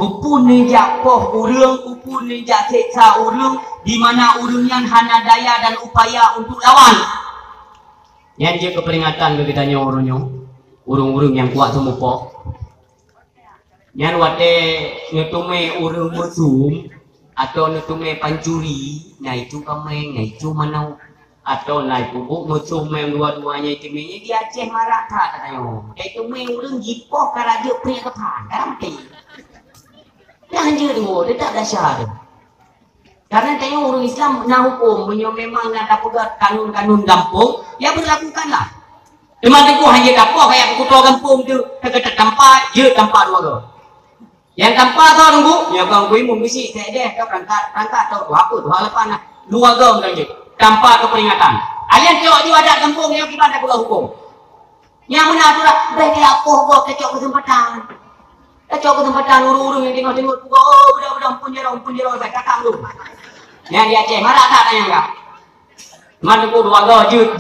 Upu ni jakoh urang, upu ni jaksa urang, di mana urang yang hana daya dan upaya untuk lawan. Yang dia keperingatan bagi tanya orangnya, urang-urang yang kuat semupo. Yang wate ngetume urang mesum atau ngetume pancuri, nah itu kami, nah itu mana atau naik pupuk mesum yang dua-duanya itu ni dia Aceh Maratha katanya. Itu urang jipoh karajuk punya kepan, mati. Dia hanya dia tak ada syarat. Karena tengok orang Islam nak hukum, memang nak dapat kanun-kanun kampung, ya berlakukanlah. Teman aku hanya dapat kayak ketua kampung tu, dekat tempat, je tempat dua tu. Yang tempat tu tunggu, ya kau kui mesti saya deh, kau perangkat tu apa tu hal apa nak dua gam lagi. Tempat keperingatan. Alian tengok di wadah kampung yang kita nak hukum. Yang mana tu lah, bagi apa kau kecok kesempatan. Kacau kesempatan urung-urung yang tengok-tengok budak-budak pun jerau saya kakak lu. Yang dia Aceh marah tak tanya enggak? Mana ku dua go jut.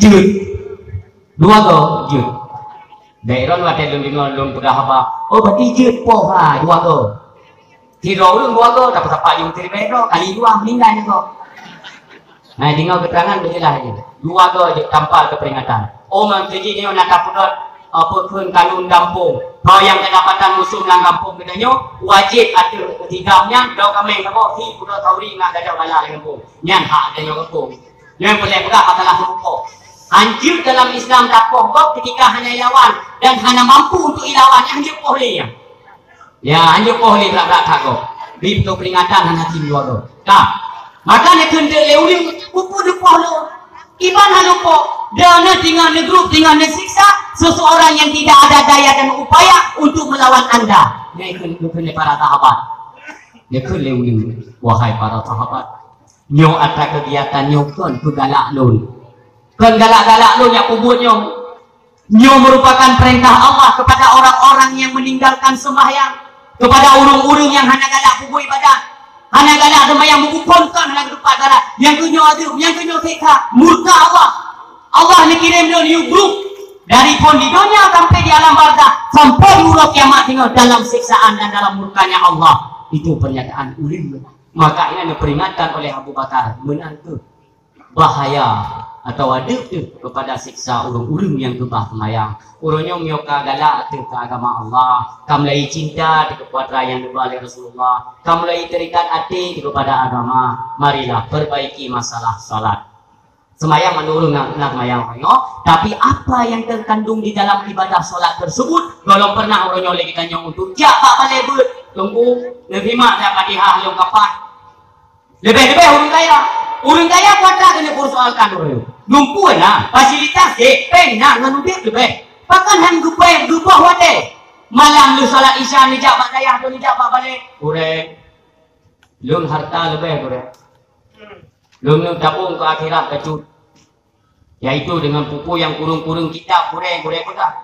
Daerah lu ada lung sudah apa? Oh berarti jut poh dua go. Tiro urung dua go dapat apa yung tiribero kali dua meninggal ni go. Nah tinggal keterangan berjelas aja. Dua go je tanpa keperingatan. Oh menteri ni nak kapudot pun kanun kampung. Kalau yang kedapatan musuh dalam kampung katanya wajib ada ketiganya dau kami kau hi kuda tauri nak ada bala di kampung. Nyan hak ada kampung. Yang boleh berak adalah rukuk. Anjir dalam Islam tak pohon ketika hanya lawan dan hanya mampu untuk ilawan anjir boleh ya. Ya anjir boleh berak kau. Beri peringatan hanya tim dua tu. Nah, maka ni kena lewing kupu depoh lo. Iban halupo. Dana tinggal negeri tinggal disiksa seseorang yang tidak ada daya dan upaya untuk melawan anda. Ini kena para sahabat. Dia kena lewing wahai para sahabat. Nyo ada kegiatan nyo kan kegalak lun. Kan galak-galak lun yang kubutnya. Nyo merupakan perintah Allah kepada orang-orang yang meninggalkan sembahyang, kepada urung-urung yang hanya galak kubur ibadah, hanya galak sembahyang mengumpulkan hanya kedupat galak. Yang kenyo azab, yang kenyo sekha, murka Allah. Allah ni kirim dia new group dari pun di dunia sampai di alam barzah sampai murah kiamat tinggal dalam siksaan dan dalam murkanya Allah. Itu pernyataan ulim. Maka ini diperingatkan oleh Abu Bakar menantu bahaya atau adab tu kepada siksa urung-urung yang kebah semayang. Urungnya mioka galak tu ke agama Allah. Kamlai cinta kepada yang dibalik Rasulullah. Kamlai terikat hati kepada agama. Marilah perbaiki masalah salat. Semayang menurun nak semayang, tapi apa yang terkandung di dalam ibadah solat tersebut, kalau pernah orangnya lagi tanya untuk siapa balik ber, tunggu lebih mak dah Fatihah long kapan, lebih orang kaya kuatlah kena persoalkan orang, lumpu lah, fasilitas pena nganubik lebih, pakan han gupah wate, malam lu solat isya ni jak bak dayah tu ni jak bak balik, orang, lun harta lebih orang. Lun tabung ke akhirat kecut, yaitu dengan buku yang kurung-kurung kitab goreng dah.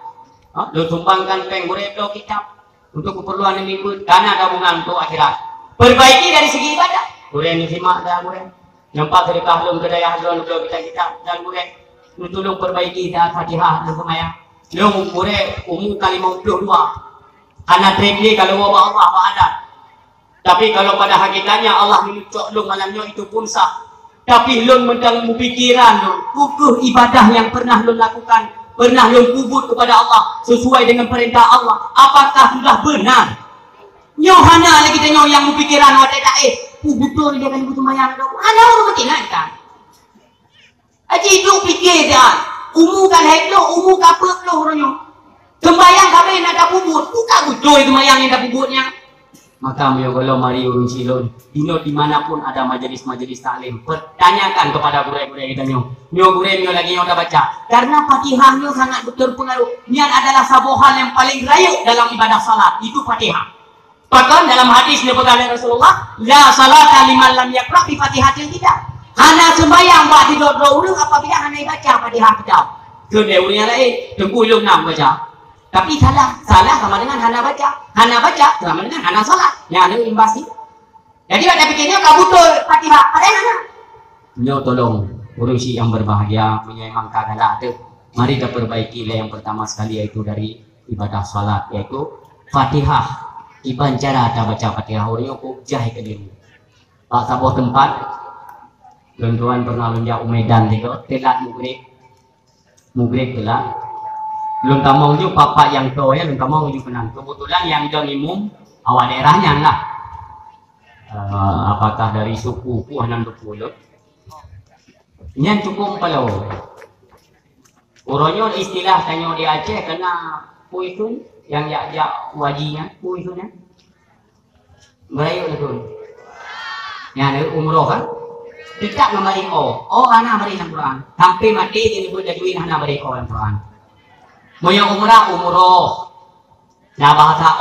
Lun sumbangkan peng goreng kitab untuk keperluan yang minggu dana tabungan untuk akhirat. Perbaiki dari segi ibadah. Goreng ni simak dah goreng. Nampak sedekah lun kedaya lun kita kitab dan goreng. Lun tolong perbaiki dah Fatihah dan semayang. Lun goreng umum kali 52. Anak tripli kalau wabah Allah ada. Tapi kalau pada hakikatnya Allah menucuk lun malamnya itu pun sah. Tapi lun mentang pikiran lun, kukuh ibadah yang pernah lun lakukan, pernah lun kubut kepada Allah sesuai dengan perintah Allah, apakah sudah benar? Nyohana lagi tanya yang pikiran wadah tak betul dia kan butuh mayang dong. Ana orang mesti kan. Aji itu pikir dia, umu kan heklo, umu kapek lo orangnya. Sembayang kami nak tak kubut, bukan betul itu mayang yang tak kubutnya. Maka kalau mari urung silon, dino dimanapun ada majelis-majelis taklim, pertanyakan kepada guru-guru kita nyo lagi nyo dah baca, karena Fatihah nyo sangat berpengaruh. Niat adalah satu hal yang paling rayuk dalam ibadah salat, itu Fatihah. Bahkan dalam hadis dikatakan Rasulullah, la salata liman lam yaqra bi Fatihatil kitab. Hana sembahyang buat tidur urung apabila hana baca Fatihah kitab. Kedua urang lain, tengku ulung nak baca. Tapi salah sama dengan hana baca sama dengan hana salat. Yang ada imbas ni. Jadi pada pikirnya kau butuh Fatihah pada hana. Beliau tolong urus yang berbahagia menyemang kagala tu. Mari kita perbaiki yang pertama sekali yaitu dari ibadah salat yaitu Fatihah. Iban cara ada baca Fatihah orang aku jahit ke diri. Pak sabuh tempat tuan pernah lunjak Medan tiga telat mugrib telat. Lun tamong ju papa yang tua ya, lun tamong ju kenal. Kebetulan yang jong imum awak daerahnya lah. Apakah dari suku Puhanan Dupuluh? Ini cukup kalau. Orangnya istilah tanya di Aceh kena puisun yang ya wajinya puisunnya. Merayu tu. Yang umroh kan? Tidak memberi anak beri Al-Quran. Sampai mati ini pun jadi anak beri Al-Quran. Moya umroh nah bahasa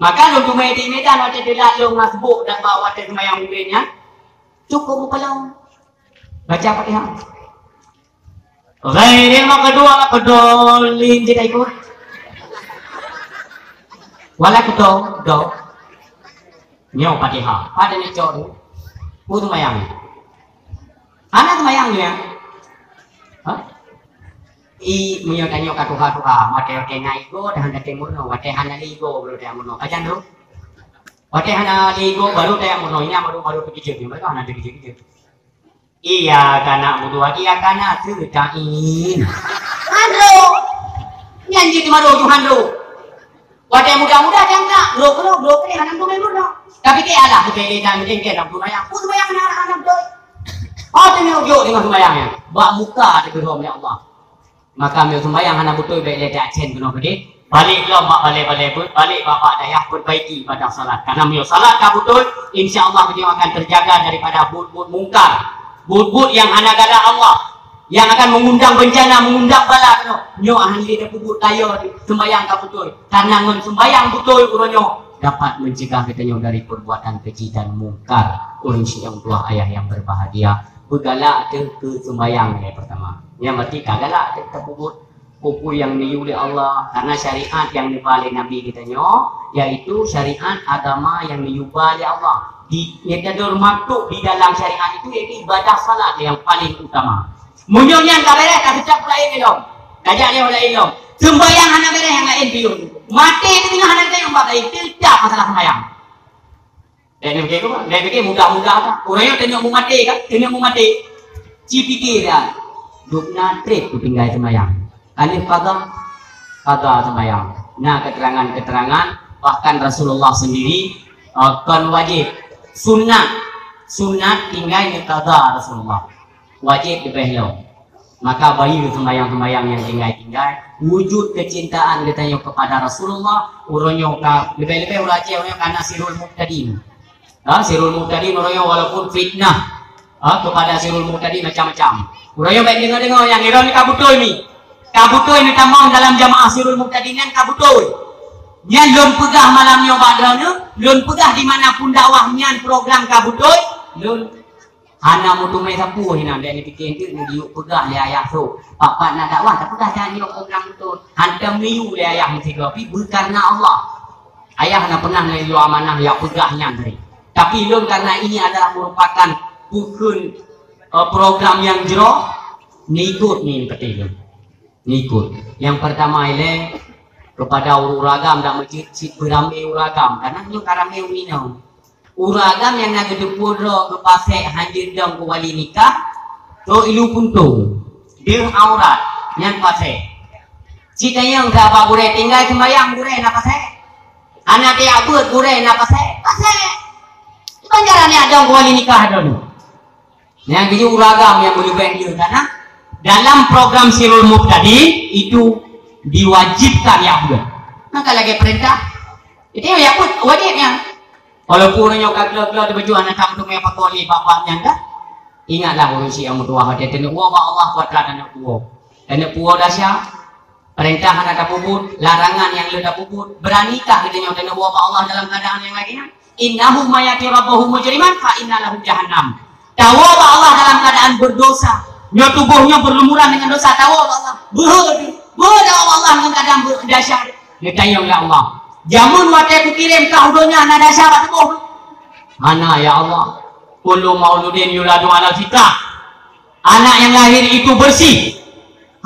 maka lu cuma di Medan waktu tidak lu masbuk dan bawa waktu semayang mungkinnya cukup kalau baca Fatihah ghairil kedua kedolin tidak ikut wala kedol nyaw Fatihah pada ni cok putu mayang anak semayangnya Muyo tanyo katuha-tuha, wate naigo dah hana temurno, wate hana ligo baru dia murno. Ajan tu. Wate hana ligo baru dia murno. Ini baru pergi je, mereka hana pergi je. Iya kana mudu iya kana sedain. Halo. Yang jadi malu Tuhan lu. Wadah muda-muda jangan blok ni anak tu main muda. Tapi ke alah ke dia dah mungkin ke nak sembahyang. Pun sembahyang anak tu. Oh tengok yo dengan sembahyangnya. Bak muka dekat ya Allah. Maka ambil sembahyang anak betul baik dia acen kena pergi. Balik lo mak balik bapak dayah perbaiki pada salat. Karena ambil salat ka betul, insya-Allah kita akan terjaga daripada but-but mungkar. But-but yang anak galak Allah. Yang akan mengundang bencana, mengundang bala kena. Nyo ahli dah puput kaya sembahyang ka betul. Karena ngon sembahyang betul uronyo dapat mencegah kita dari perbuatan keji dan mungkar. Urang yang tua ayah yang berbahagia, bergalak ke sembahyang yang pertama. Yang berarti kagalak kita puput kupu yang diuli Allah karena syariat yang dibalik Nabi kita yaitu syariat agama yang diubah oleh Allah. Yang termaktub di dalam syariat itu yaitu ibadah salat yang paling utama. Munyonya tak beres, tak sejak lain elok. Kajak dia oleh elok. Sembahyang anak beres yang lain biun. Mati di tengah anak yang buat baik. Tidak masalah sembahyang. Dan dia fikir apa? Dia fikir mudah-mudah tak? Orangnya tengok mau mati kan? Tengok mau mati. Ci fikir dah. Dukna trip tu tinggal sembahyang. Alif qada sembahyang. Nah keterangan-keterangan bahkan Rasulullah sendiri kan wajib sunat tinggal ni qada Rasulullah. Wajib dibehlo. Maka bayi sembahyang-sembahyang yang tinggal wujud kecintaan ditanya kepada Rasulullah uronyo ka lebih-lebih urace uronyo karena sirul muqtadim. Sirul muqtadim uronyo walaupun fitnah kepada sirul muqtadim macam-macam. Uronyo baik dengar-dengar yang iron ni kabutul ni. Kabutul ni tamang dalam jamaah sirul muqtadim kan kabutul. Yang lun pegah malamnya badranya, lun pegah di manapun dakwahnya program kabutul, lun Hana mutumai sapu hina dia ni fikir tu ni diuk pegah le ayah tu. Papat nak dakwah tak pegah jangan diuk program betul. Hantam miu le ayah mesti tapi bukan Allah. Ayah nak pernah nilai amanah yang pegahnya tadi. Tapi lun karena ini adalah merupakan bukan program yang jero ngikut ni betul. Ngikut. Yang pertama ile kepada uragam dak masjid beramai uragam karena nyu karamai minum. Uragam yang nak gedepuro ke pasek hadir dong ke wali nikah to ilu puntung dia aurat yang pasek cita yang tak apa gure tinggal sembahyang gure nak pasek anak dia buat gure nak pasek panjaran ada ke wali nikah dulu yang biji uragam yang boleh benda karena dalam program sirul muqtadim itu diwajibkan ya buat maka lagi perintah itu ya pun wajibnya. Walaupun orang kagak-kagak di baju anak kamu tu punya pakoli bapaknya dah. Ingatlah orang si yang tua hati tenu wa Allah buatlah anak tua. Anak tua dah siap. Perintah anak dah puput, larangan yang dah puput. Beranikah kita nyawa tenu wa Allah dalam keadaan yang lainnya. Innahu mayati rabbahu mujriman fa innalahu jahannam. Tahu wa Allah dalam keadaan berdosa. Nyo tubuhnya berlumuran dengan dosa. Tahu wa Allah. Berdoa Allah dengan keadaan berdahsyat. Ditayang ya Allah. Jamun wadah aku kirim kaudonya nada syarat tu. Mana ya Allah? Kullu mauludin yuladu ala fitrah. Anak yang lahir itu bersih.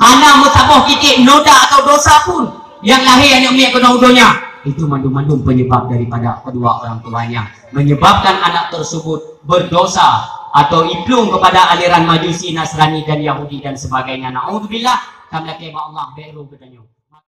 Anak musabah titik noda atau dosa pun yang lahir yang umia kena udonya. Itu mandu-mandu penyebab daripada kedua orang tuanya. Menyebabkan anak tersebut berdosa atau iplung kepada aliran Majusi, Nasrani dan Yahudi dan sebagainya. Na'udzubillah. Kami Allah beru bertanya.